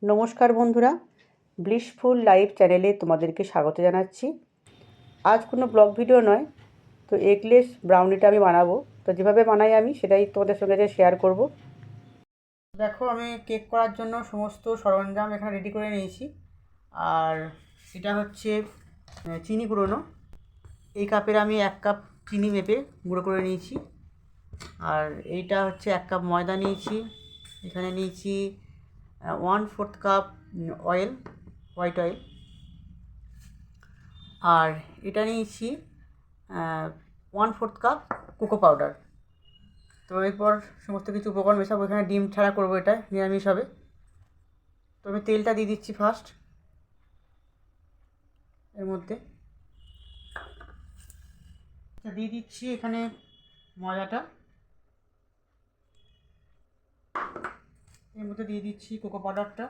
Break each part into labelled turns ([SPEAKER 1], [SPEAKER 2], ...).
[SPEAKER 1] নমস্কার বন্ধুরা, blissful life চ্যানেলে তোমাদেরকে স্বাগত জানাচ্ছি। আজ কোনো ব্লগ ভিডিও নয়, তো এগলেস ব্রাউনিটা আমি বানাবো। তো যেভাবে বানাই আমি সেটাই তোমাদের সঙ্গে শেয়ার করব। দেখো, আমি কেক করার জন্য সমস্ত সরঞ্জাম এখানে রেডি করে নিয়েছি। আর এটা হচ্ছে চিনি গুঁড়োনো। এই কাপের আমি 1 কাপ চিনি মেপে গুঁড়ো করে নিয়েছি। আর এইটা হচ্ছে 1 কাপ ময়দা নিয়েছি। এখানে নিয়েছি 1/4 কাপ অয়েল, হোয়াইট অয়েল। আর এটা নিয়েছি 1/4 কাপ কোকো পাউডার। তো এরপর সমস্ত কিছু উপকরণ মেশাবো। এখানে ডিম ছাড়া করবো, এটা নিরামিষ হবে। তো আমি তেলটা দিয়ে দিচ্ছি ফার্স্ট এর মধ্যে। দিয়ে দিচ্ছি এখানে ময়দাটা, এর মধ্যে দিয়ে দিচ্ছি কোকো পাউডারটা,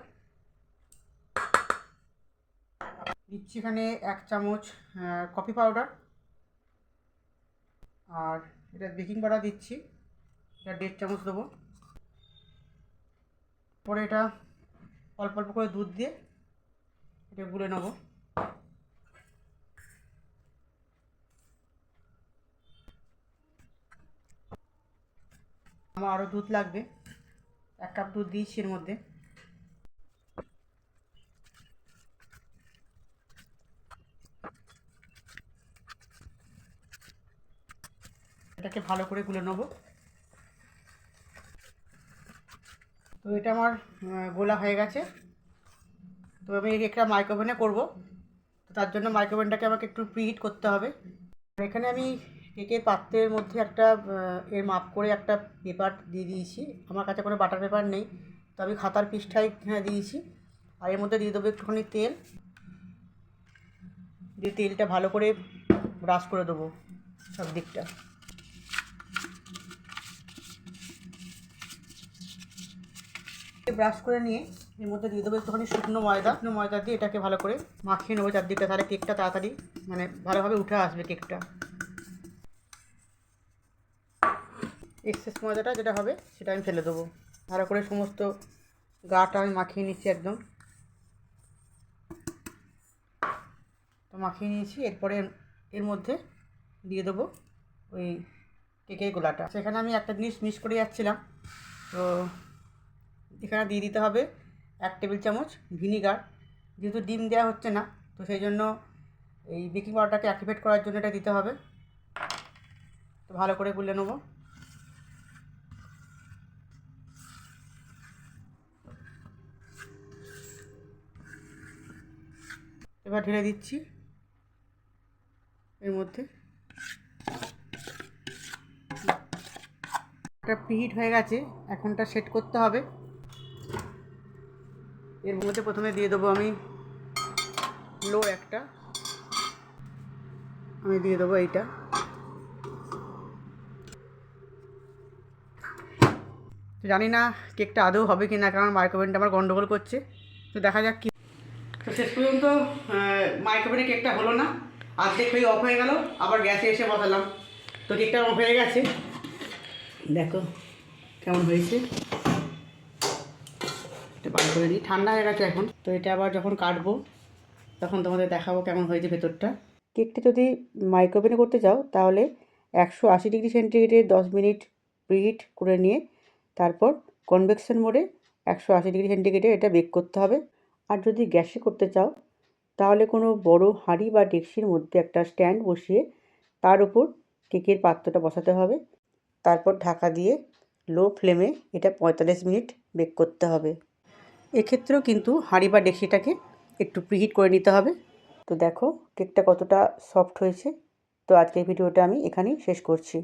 [SPEAKER 1] দিচ্ছি এখানে 1 চামচ কফি পাউডার। আর এটা বেকিং পাউডার দিচ্ছি, এটা 1.5 চামচ দেবো। পরে এটা অল্প অল্প করে দুধ দিয়ে এটা গুলে নেবো। আমার আরও দুধ লাগবে, 1 কাপ দুধ দিয়েছি এর মধ্যে। এটাকে ভালো করে গুলে নেবো। তো এটা আমার গোলা হয়ে গেছে। তো আমি একটা মাইক্রোওভেনে করবো, তো তার জন্য মাইক্রোওভেনটাকে আমাকে একটু প্রিহিট করতে হবে। এখানে আমি কেকের পাত্রের মধ্যে একটা এর মাপ করে একটা পেপার দিয়ে দিয়েছি। আমার কাছে কোনো বাটার পেপার নেই, তো আমি খাতার পৃষ্ঠায় দিয়েছি। আর এর মধ্যে দিয়ে দেবো একটুখানি তেল, দিয়ে তেলটা ভালো করে ব্রাশ করে দেবো সব দিকটা। ব্রাশ করে নিয়ে এর মধ্যে দিয়ে দেবো একটুখানি শুকনো ময়দা দিয়ে এটাকে ভালো করে মাখিয়ে নেবো চারদিকটা, তাহলে কেকটা তাড়াতাড়ি ভালোভাবে উঠে আসবে কেকটা। এক্সেস ময়দাটা যেটা হবে সেটা আমি ফেলে দেবো। ভালো করে সমস্ত গাটা আমি মাখিয়ে নিচ্ছি একদম। তো মাখিয়ে নিয়েছি। এরপরে এর মধ্যে দিয়ে দেবো ওই কেকের গোলাটা। সেখানে আমি একটা জিনিস মিস করে যাচ্ছিলাম, তো এখানে দিয়ে দিতে হবে 1 টেবিল চামচ ভিনিগার। যেহেতু ডিম দেওয়া হচ্ছে না, তো সেই জন্য এই বেকিং পাউডারটাকে অ্যাক্টিভেট করার জন্য এটা দিতে হবে। তো ভালো করে গুলে নেবো। এবার ঢেলে দিচ্ছি এর মধ্যে। এটা প্রিহিট হয়ে গেছে, এখনটা সেট করতে হবে। এর মধ্যে প্রথমে দিয়ে দেবো আমি আমি দিয়ে দেবো এইটা। জানি না কেকটা আদৌ হবে কি না, কারণ মাইক্রোওভেনটা আমার গন্ডগোল করছে। তো দেখা যাক কি। তো শেষ পর্যন্ত মাইক্রোওভেনে কেকটা হলো না, অর্ধেক হয়ে অফ হয়ে গেল। আবার গ্যাসে এসে বসালাম, তো কেকটা অফ হয়ে গেছে। দেখো কেমন হয়েছে। এটা বার করে নিই, ঠান্ডা হয়ে গেছে এখন। তো এটা আবার যখন কাটবো তখন তোমাদের দেখাবো কেমন হয়েছে ভেতরটা। কেকটা যদি মাইক্রোওভেনে করতে চাও তাহলে 180 ডিগ্রি সেন্টিগ্রেডে 10 মিনিট প্রিহিট করে নিয়ে তারপর কনভেকশন মোডে 180 ডিগ্রি সেন্টিগ্রেডে এটা বেক করতে হবে। আর যদি গ্যাসে করতে চাও তাহলে কোনো বড় হাঁড়ি বা ডেকচির মধ্যে একটা স্ট্যান্ড বসিয়ে তার উপর কেকের পাত্রটা বসাতে হবে। তারপর ঢাকা দিয়ে লো ফ্লেমে এটা 45 মিনিট বেক করতে হবে। এক্ষেত্রেও কিন্তু হাঁড়ি বা ডেকচিটাকে একটু প্রিহিট করে নিতে হবে। তো দেখো কেকটা কতটা সফট হয়েছে। তো আজকের ভিডিওটা আমি এখানেই শেষ করছি।